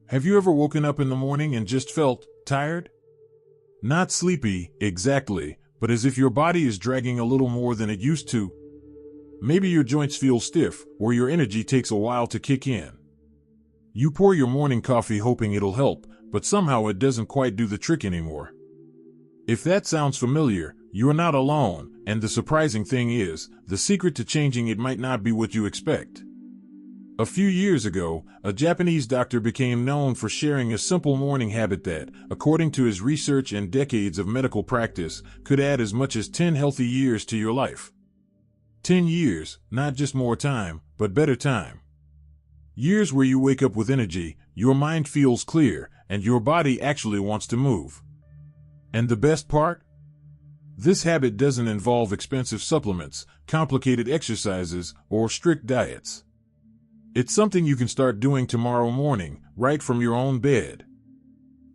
Have you ever woken up in the morning and just felt tired? Not sleepy, exactly, but as if your body is dragging a little more than it used to. Maybe your joints feel stiff, or your energy takes a while to kick in. You pour your morning coffee hoping it'll help, but somehow it doesn't quite do the trick anymore. If that sounds familiar, you are not alone, and the surprising thing is, the secret to changing it might not be what you expect. A few years ago, a Japanese doctor became known for sharing a simple morning habit that, according to his research and decades of medical practice, could add as much as 10 healthy years to your life. 10 years, not just more time, but better time. Years where you wake up with energy, your mind feels clear, and your body actually wants to move. And the best part? This habit doesn't involve expensive supplements, complicated exercises, or strict diets. It's something you can start doing tomorrow morning, right from your own bed.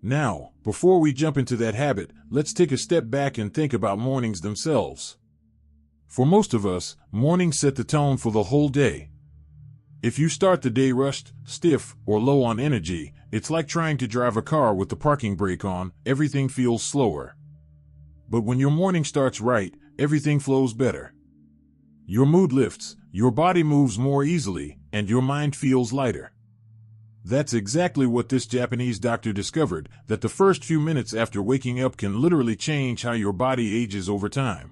Now, before we jump into that habit, let's take a step back and think about mornings themselves. For most of us, mornings set the tone for the whole day. If you start the day rushed, stiff, or low on energy, it's like trying to drive a car with the parking brake on, everything feels slower. But when your morning starts right, everything flows better. Your mood lifts, your body moves more easily, and your mind feels lighter. That's exactly what this Japanese doctor discovered, that the first few minutes after waking up can literally change how your body ages over time.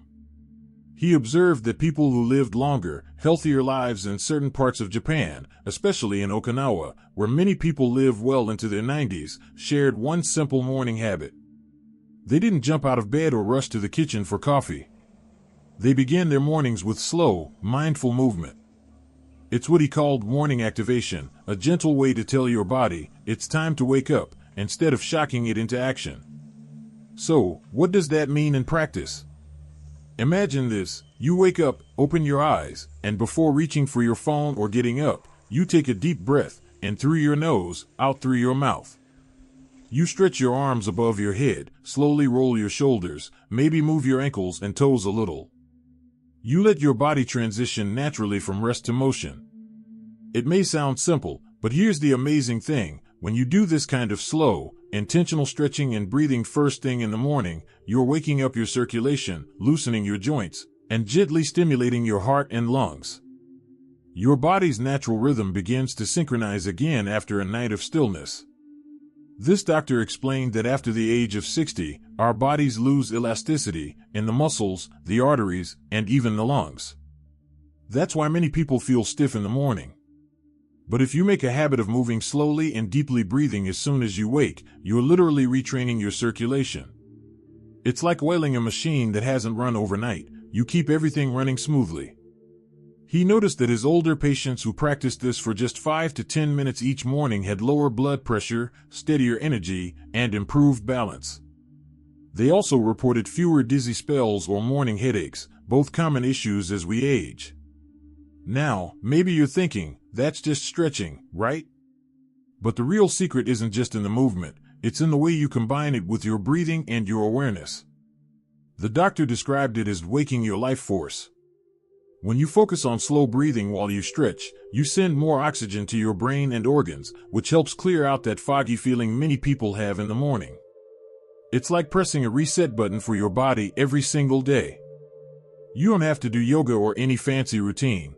He observed that people who lived longer, healthier lives in certain parts of Japan, especially in Okinawa, where many people live well into their 90s, shared one simple morning habit. They didn't jump out of bed or rush to the kitchen for coffee. They began their mornings with slow, mindful movement. It's what he called morning activation, a gentle way to tell your body, it's time to wake up, instead of shocking it into action. So, what does that mean in practice? Imagine this, you wake up, open your eyes, and before reaching for your phone or getting up, you take a deep breath, in through your nose, out through your mouth. You stretch your arms above your head, slowly roll your shoulders, maybe move your ankles and toes a little. You let your body transition naturally from rest to motion. It may sound simple, but here's the amazing thing, when you do this kind of slow, intentional stretching and breathing first thing in the morning, you're waking up your circulation, loosening your joints, and gently stimulating your heart and lungs. Your body's natural rhythm begins to synchronize again after a night of stillness. This doctor explained that after the age of 60, our bodies lose elasticity in the muscles, the arteries, and even the lungs. That's why many people feel stiff in the morning. But if you make a habit of moving slowly and deeply breathing as soon as you wake, you're literally retraining your circulation. It's like oiling a machine that hasn't run overnight. You keep everything running smoothly. He noticed that his older patients who practiced this for just 5 to 10 minutes each morning had lower blood pressure, steadier energy, and improved balance. They also reported fewer dizzy spells or morning headaches, both common issues as we age. Now, maybe you're thinking, that's just stretching, right? But the real secret isn't just in the movement, it's in the way you combine it with your breathing and your awareness. The doctor described it as waking your life force. When you focus on slow breathing while you stretch, you send more oxygen to your brain and organs, which helps clear out that foggy feeling many people have in the morning. It's like pressing a reset button for your body every single day. You don't have to do yoga or any fancy routine.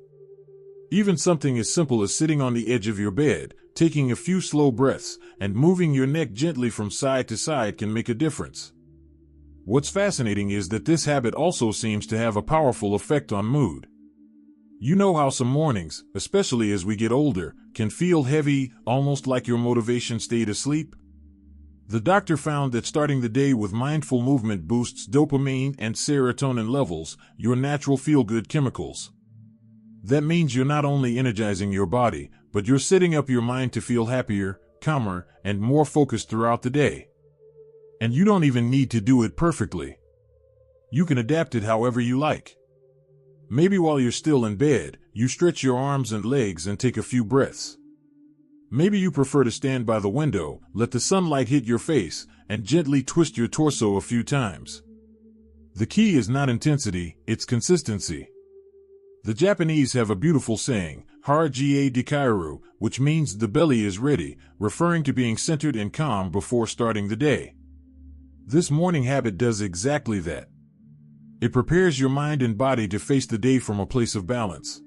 Even something as simple as sitting on the edge of your bed, taking a few slow breaths, and moving your neck gently from side to side can make a difference. What's fascinating is that this habit also seems to have a powerful effect on mood. You know how some mornings, especially as we get older, can feel heavy, almost like your motivation stayed asleep? The doctor found that starting the day with mindful movement boosts dopamine and serotonin levels, your natural feel-good chemicals. That means you're not only energizing your body, but you're setting up your mind to feel happier, calmer, and more focused throughout the day. And you don't even need to do it perfectly. You can adapt it however you like. Maybe while you're still in bed, you stretch your arms and legs and take a few breaths. Maybe you prefer to stand by the window, let the sunlight hit your face, and gently twist your torso a few times. The key is not intensity, it's consistency. The Japanese have a beautiful saying, Harga Dikairu, which means the belly is ready, referring to being centered and calm before starting the day. This morning habit does exactly that. It prepares your mind and body to face the day from a place of balance.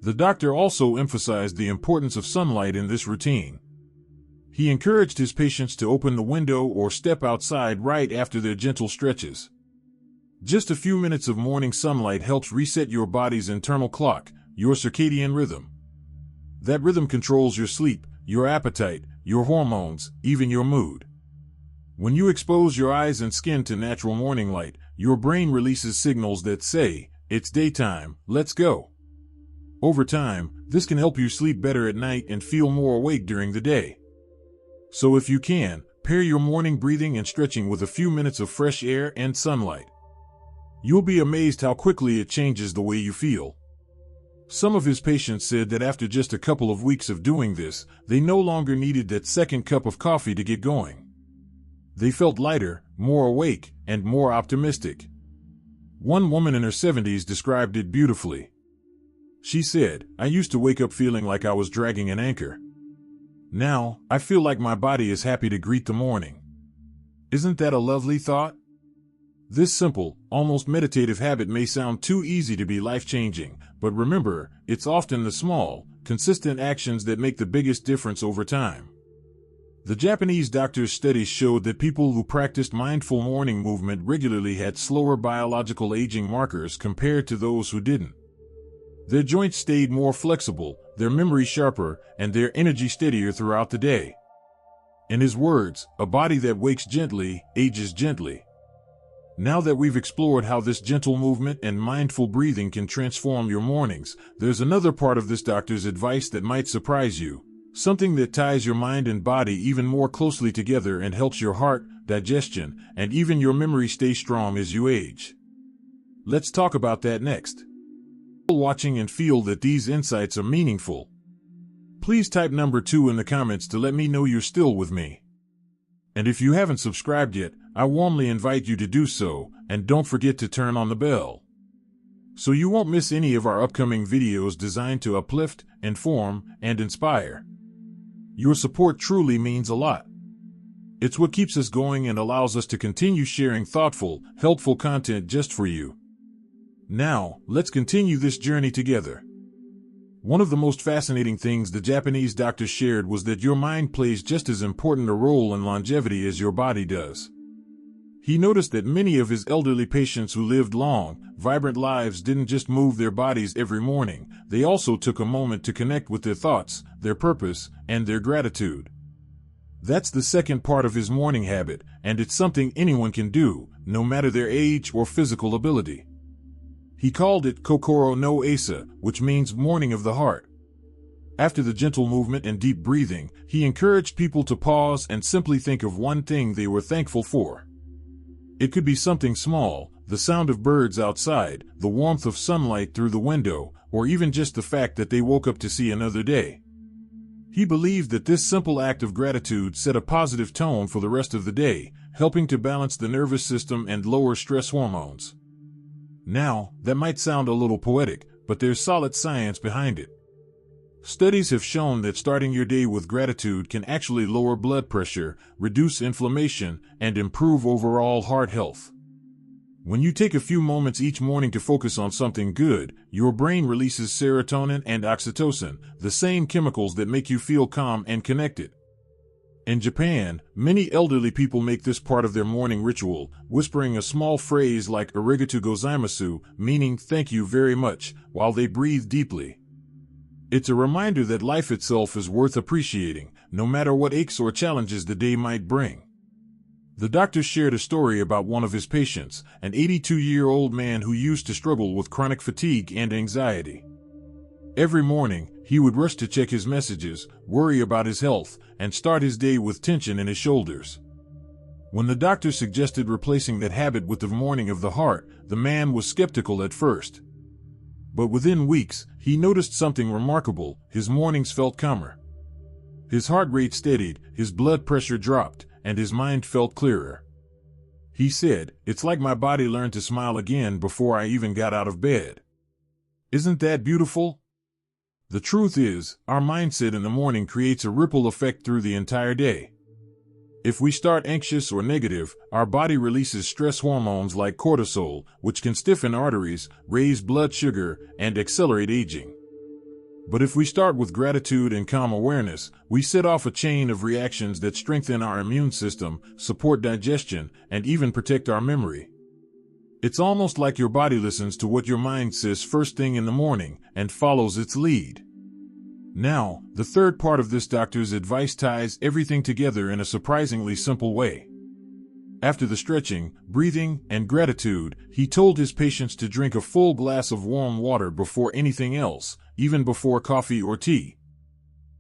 The doctor also emphasized the importance of sunlight in this routine. He encouraged his patients to open the window or step outside right after their gentle stretches. Just a few minutes of morning sunlight helps reset your body's internal clock, your circadian rhythm. That rhythm controls your sleep, your appetite, your hormones, even your mood. When you expose your eyes and skin to natural morning light, your brain releases signals that say, "It's daytime, let's go." Over time, this can help you sleep better at night and feel more awake during the day. So if you can, pair your morning breathing and stretching with a few minutes of fresh air and sunlight. You'll be amazed how quickly it changes the way you feel. Some of his patients said that after just a couple of weeks of doing this, they no longer needed that second cup of coffee to get going. They felt lighter, more awake, and more optimistic. One woman in her 70s described it beautifully. She said, "I used to wake up feeling like I was dragging an anchor. Now, I feel like my body is happy to greet the morning." Isn't that a lovely thought? This simple, almost meditative habit may sound too easy to be life-changing, but remember, it's often the small, consistent actions that make the biggest difference over time. The Japanese doctors' studies showed that people who practiced mindful morning movement regularly had slower biological aging markers compared to those who didn't. Their joints stayed more flexible, their memory sharper, and their energy steadier throughout the day. In his words, a body that wakes gently, ages gently. Now that we've explored how this gentle movement and mindful breathing can transform your mornings, there's another part of this doctor's advice that might surprise you. Something that ties your mind and body even more closely together and helps your heart, digestion, and even your memory stay strong as you age. Let's talk about that next. Watching and feel that these insights are meaningful. Please type number 2 in the comments to let me know you're still with me. And if you haven't subscribed yet, I warmly invite you to do so, and don't forget to turn on the bell, so you won't miss any of our upcoming videos designed to uplift, inform, and inspire. Your support truly means a lot. It's what keeps us going and allows us to continue sharing thoughtful, helpful content just for you. Now, let's continue this journey together. One of the most fascinating things the Japanese doctor shared was that your mind plays just as important a role in longevity as your body does. He noticed that many of his elderly patients who lived long, vibrant lives didn't just move their bodies every morning, they also took a moment to connect with their thoughts, their purpose, and their gratitude. That's the second part of his morning habit, and it's something anyone can do, no matter their age or physical ability. He called it Kokoro no Asa, which means morning of the heart. After the gentle movement and deep breathing, he encouraged people to pause and simply think of one thing they were thankful for. It could be something small, the sound of birds outside, the warmth of sunlight through the window, or even just the fact that they woke up to see another day. He believed that this simple act of gratitude set a positive tone for the rest of the day, helping to balance the nervous system and lower stress hormones. Now, that might sound a little poetic, but there's solid science behind it. Studies have shown that starting your day with gratitude can actually lower blood pressure, reduce inflammation, and improve overall heart health. When you take a few moments each morning to focus on something good, your brain releases serotonin and oxytocin, the same chemicals that make you feel calm and connected. In Japan, many elderly people make this part of their morning ritual, whispering a small phrase like arigatou gozaimasu, meaning thank you very much, while they breathe deeply. It's a reminder that life itself is worth appreciating, no matter what aches or challenges the day might bring. The doctor shared a story about one of his patients, an 82-year-old man who used to struggle with chronic fatigue and anxiety. Every morning, he would rush to check his messages, worry about his health, and start his day with tension in his shoulders. When the doctor suggested replacing that habit with the morning of the heart, the man was skeptical at first. But within weeks, he noticed something remarkable. His mornings felt calmer. His heart rate steadied, his blood pressure dropped, and his mind felt clearer. He said, "It's like my body learned to smile again before I even got out of bed." Isn't that beautiful? The truth is, our mindset in the morning creates a ripple effect through the entire day. If we start anxious or negative, our body releases stress hormones like cortisol, which can stiffen arteries, raise blood sugar, and accelerate aging. But if we start with gratitude and calm awareness, we set off a chain of reactions that strengthen our immune system, support digestion, and even protect our memory. It's almost like your body listens to what your mind says first thing in the morning and follows its lead. Now, the third part of this doctor's advice ties everything together in a surprisingly simple way. After the stretching, breathing, and gratitude, he told his patients to drink a full glass of warm water before anything else, even before coffee or tea.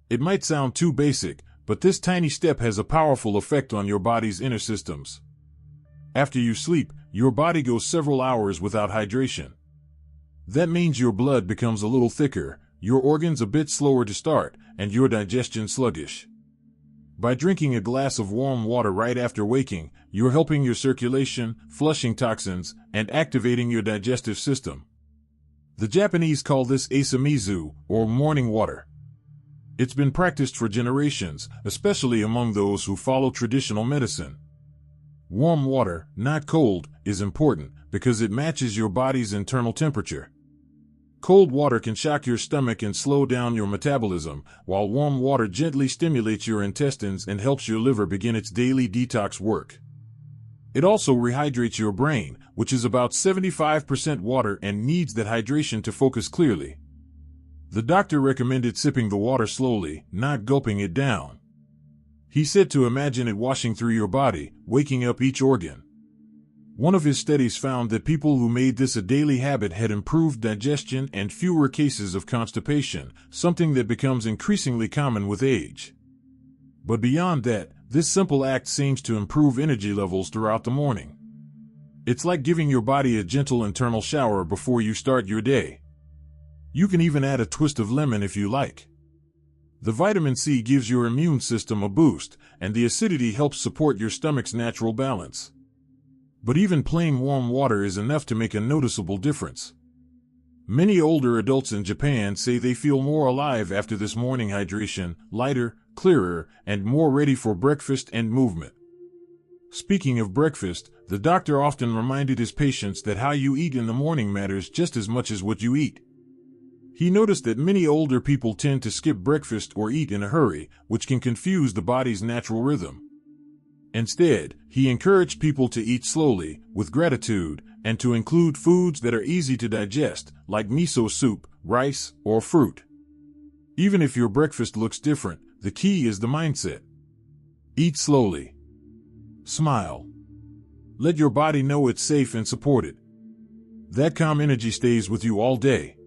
It might sound too basic, but this tiny step has a powerful effect on your body's inner systems. After you sleep, your body goes several hours without hydration. That means your blood becomes a little thicker, your organs a bit slower to start, and your digestion sluggish. By drinking a glass of warm water right after waking, you're helping your circulation, flushing toxins, and activating your digestive system. The Japanese call this asamizu, or morning water. It's been practiced for generations, especially among those who follow traditional medicine. Warm water, not cold, is important because it matches your body's internal temperature. Cold water can shock your stomach and slow down your metabolism, while warm water gently stimulates your intestines and helps your liver begin its daily detox work. It also rehydrates your brain, which is about 75% water and needs that hydration to focus clearly. The doctor recommended sipping the water slowly, not gulping it down. He said to imagine it washing through your body, waking up each organ. One of his studies found that people who made this a daily habit had improved digestion and fewer cases of constipation, something that becomes increasingly common with age. But beyond that, this simple act seems to improve energy levels throughout the morning. It's like giving your body a gentle internal shower before you start your day. You can even add a twist of lemon if you like. The vitamin C gives your immune system a boost, and the acidity helps support your stomach's natural balance. But even plain warm water is enough to make a noticeable difference. Many older adults in Japan say they feel more alive after this morning hydration, lighter, clearer, and more ready for breakfast and movement. Speaking of breakfast, the doctor often reminded his patients that how you eat in the morning matters just as much as what you eat. He noticed that many older people tend to skip breakfast or eat in a hurry, which can confuse the body's natural rhythm. Instead, he encouraged people to eat slowly, with gratitude, and to include foods that are easy to digest, like miso soup, rice, or fruit. Even if your breakfast looks different, the key is the mindset. Eat slowly. Smile. Let your body know it's safe and supported. That calm energy stays with you all day.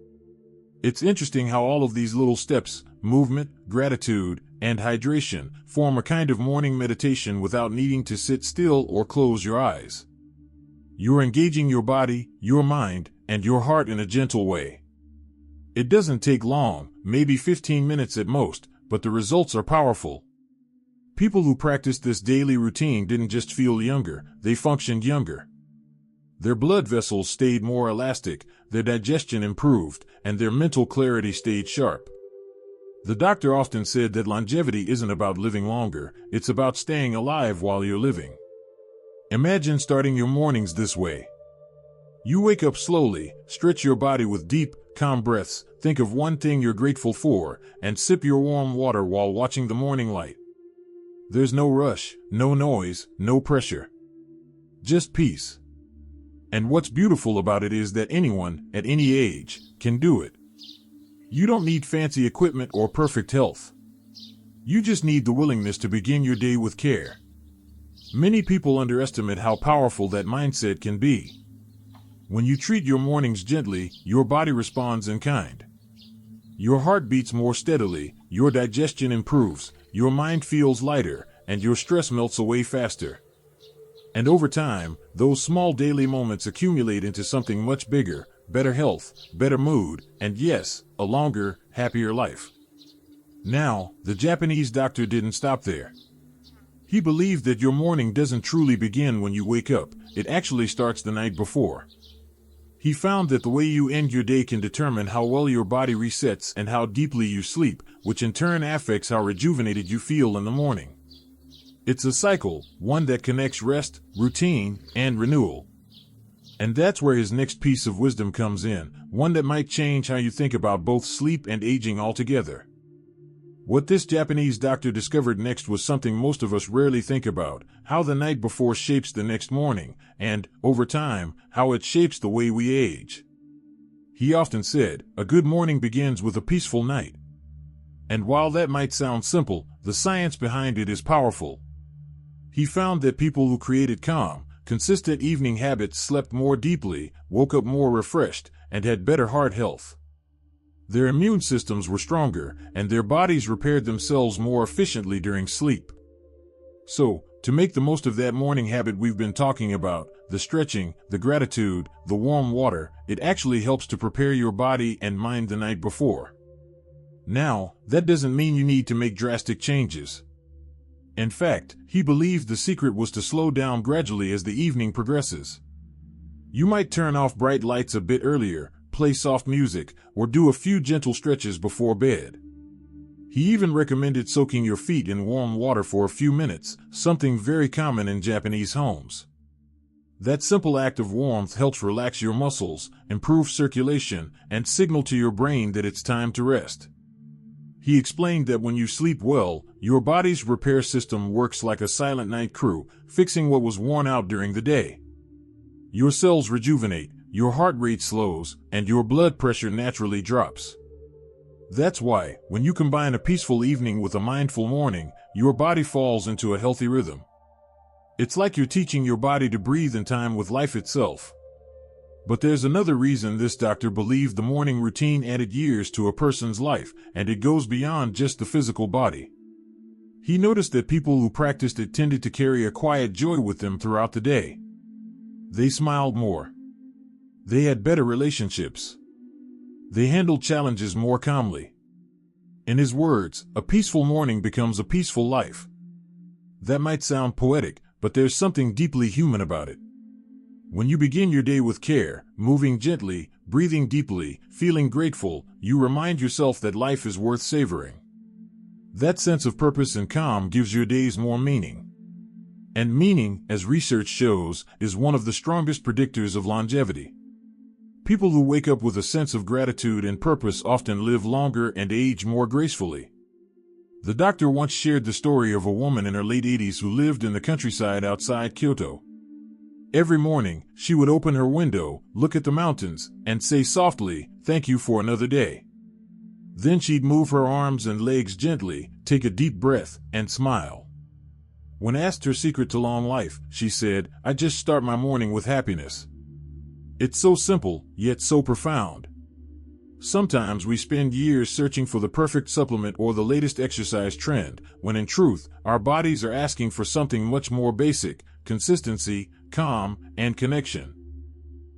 It's interesting how all of these little steps, movement, gratitude, and hydration, form a kind of morning meditation without needing to sit still or close your eyes. You're engaging your body, your mind, and your heart in a gentle way. It doesn't take long, maybe 15 minutes at most, but the results are powerful. People who practiced this daily routine didn't just feel younger, they functioned younger. Their blood vessels stayed more elastic, their digestion improved, and their mental clarity stayed sharp. The doctor often said that longevity isn't about living longer, it's about staying alive while you're living. Imagine starting your mornings this way. You wake up slowly, stretch your body with deep, calm breaths, think of one thing you're grateful for, and sip your warm water while watching the morning light. There's no rush, no noise, no pressure. Just peace. And what's beautiful about it is that anyone, at any age, can do it. You don't need fancy equipment or perfect health. You just need the willingness to begin your day with care. Many people underestimate how powerful that mindset can be. When you treat your mornings gently, your body responds in kind. Your heart beats more steadily, your digestion improves, your mind feels lighter, and your stress melts away faster. And over time, those small daily moments accumulate into something much bigger, better health, better mood, and yes, a longer, happier life. Now, the Japanese doctor didn't stop there. He believed that your morning doesn't truly begin when you wake up, it actually starts the night before. He found that the way you end your day can determine how well your body resets and how deeply you sleep, which in turn affects how rejuvenated you feel in the morning. It's a cycle, one that connects rest, routine, and renewal. And that's where his next piece of wisdom comes in, one that might change how you think about both sleep and aging altogether. What this Japanese doctor discovered next was something most of us rarely think about: how the night before shapes the next morning, and, over time, how it shapes the way we age. He often said, "A good morning begins with a peaceful night." And while that might sound simple, the science behind it is powerful. He found that people who created calm, consistent evening habits slept more deeply, woke up more refreshed, and had better heart health. Their immune systems were stronger, and their bodies repaired themselves more efficiently during sleep. So, to make the most of that morning habit we've been talking about, the stretching, the gratitude, the warm water, it actually helps to prepare your body and mind the night before. Now, that doesn't mean you need to make drastic changes. In fact, he believed the secret was to slow down gradually as the evening progresses. You might turn off bright lights a bit earlier, play soft music, or do a few gentle stretches before bed. He even recommended soaking your feet in warm water for a few minutes, something very common in Japanese homes. That simple act of warmth helps relax your muscles, improve circulation, and signal to your brain that it's time to rest. He explained that when you sleep well, your body's repair system works like a silent night crew, fixing what was worn out during the day. Your cells rejuvenate, your heart rate slows, and your blood pressure naturally drops. That's why, when you combine a peaceful evening with a mindful morning, your body falls into a healthy rhythm. It's like you're teaching your body to breathe in time with life itself. But there's another reason this doctor believed the morning routine added years to a person's life, and it goes beyond just the physical body. He noticed that people who practiced it tended to carry a quiet joy with them throughout the day. They smiled more. They had better relationships. They handled challenges more calmly. In his words, a peaceful morning becomes a peaceful life. That might sound poetic, but there's something deeply human about it. When you begin your day with care, moving gently, breathing deeply, feeling grateful, you remind yourself that life is worth savoring. That sense of purpose and calm gives your days more meaning. And meaning, as research shows, is one of the strongest predictors of longevity. People who wake up with a sense of gratitude and purpose often live longer and age more gracefully. The doctor once shared the story of a woman in her late 80s who lived in the countryside outside Kyoto. Every morning, she would open her window, look at the mountains, and say softly, "Thank you for another day." Then she'd move her arms and legs gently, take a deep breath, and smile. When asked her secret to long life, she said, "I just start my morning with happiness." It's so simple, yet so profound. Sometimes we spend years searching for the perfect supplement or the latest exercise trend, when in truth, our bodies are asking for something much more basic: consistency, calm, and connection.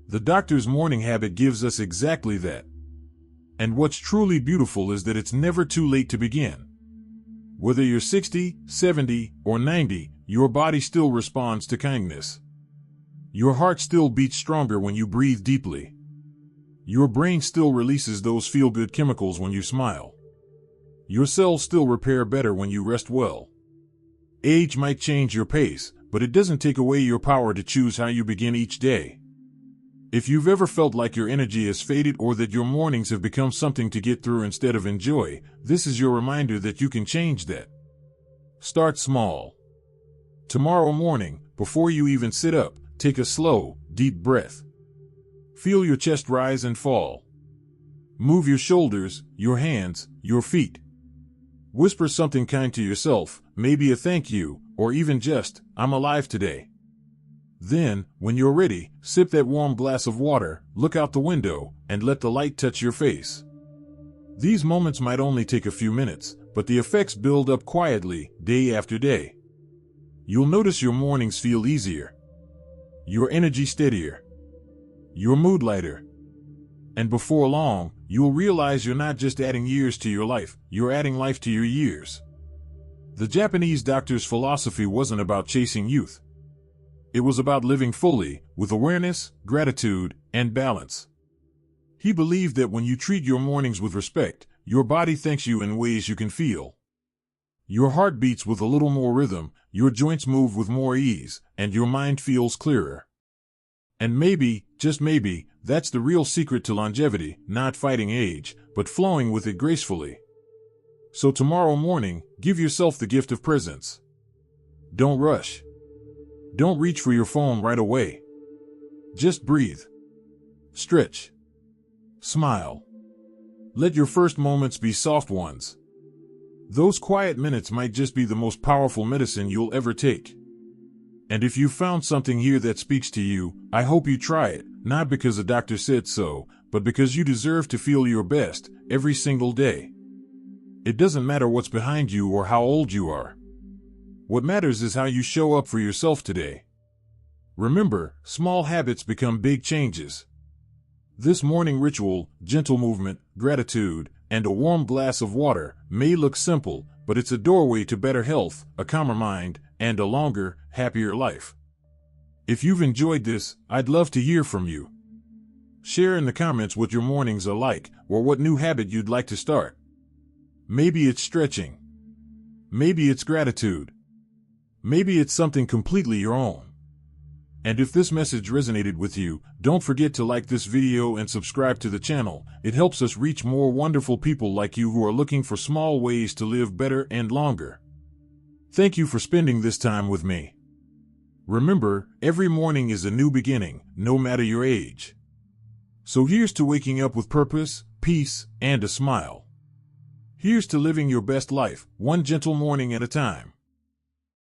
The doctor's morning habit gives us exactly that. And what's truly beautiful is that it's never too late to begin. Whether you're 60, 70, or 90, your body still responds to kindness. Your heart still beats stronger when you breathe deeply. Your brain still releases those feel-good chemicals when you smile. Your cells still repair better when you rest well. Age might change your pace, but it doesn't take away your power to choose how you begin each day. If you've ever felt like your energy has faded or that your mornings have become something to get through instead of enjoy, this is your reminder that you can change that. Start small. Tomorrow morning, before you even sit up, take a slow, deep breath. Feel your chest rise and fall. Move your shoulders, your hands, your feet. Whisper something kind to yourself, maybe a thank you, or even just, "I'm alive today." Then, when you're ready, sip that warm glass of water, look out the window, and let the light touch your face. These moments might only take a few minutes, but the effects build up quietly, day after day. You'll notice your mornings feel easier. Your energy steadier. Your mood lighter. And before long, you'll realize you're not just adding years to your life, you're adding life to your years. The Japanese doctor's philosophy wasn't about chasing youth. It was about living fully, with awareness, gratitude, and balance. He believed that when you treat your mornings with respect, your body thanks you in ways you can feel. Your heart beats with a little more rhythm, your joints move with more ease, and your mind feels clearer. And maybe, just maybe, that's the real secret to longevity, not fighting age, but flowing with it gracefully. So tomorrow morning, give yourself the gift of presence. Don't rush. Don't reach for your phone right away. Just breathe. Stretch. Smile. Let your first moments be soft ones. Those quiet minutes might just be the most powerful medicine you'll ever take. And if you found something here that speaks to you, I hope you try it, not because a doctor said so, but because you deserve to feel your best every single day. It doesn't matter what's behind you or how old you are. What matters is how you show up for yourself today. Remember, small habits become big changes. This morning ritual, gentle movement, gratitude, and a warm glass of water may look simple, but it's a doorway to better health, a calmer mind, and a longer, happier life. If you've enjoyed this, I'd love to hear from you. Share in the comments what your mornings are like, or what new habit you'd like to start. Maybe it's stretching. Maybe it's gratitude. Maybe it's something completely your own. And if this message resonated with you, don't forget to like this video and subscribe to the channel. It helps us reach more wonderful people like you who are looking for small ways to live better and longer. Thank you for spending this time with me. Remember, every morning is a new beginning, no matter your age. So here's to waking up with purpose, peace, and a smile. Here's to living your best life, one gentle morning at a time.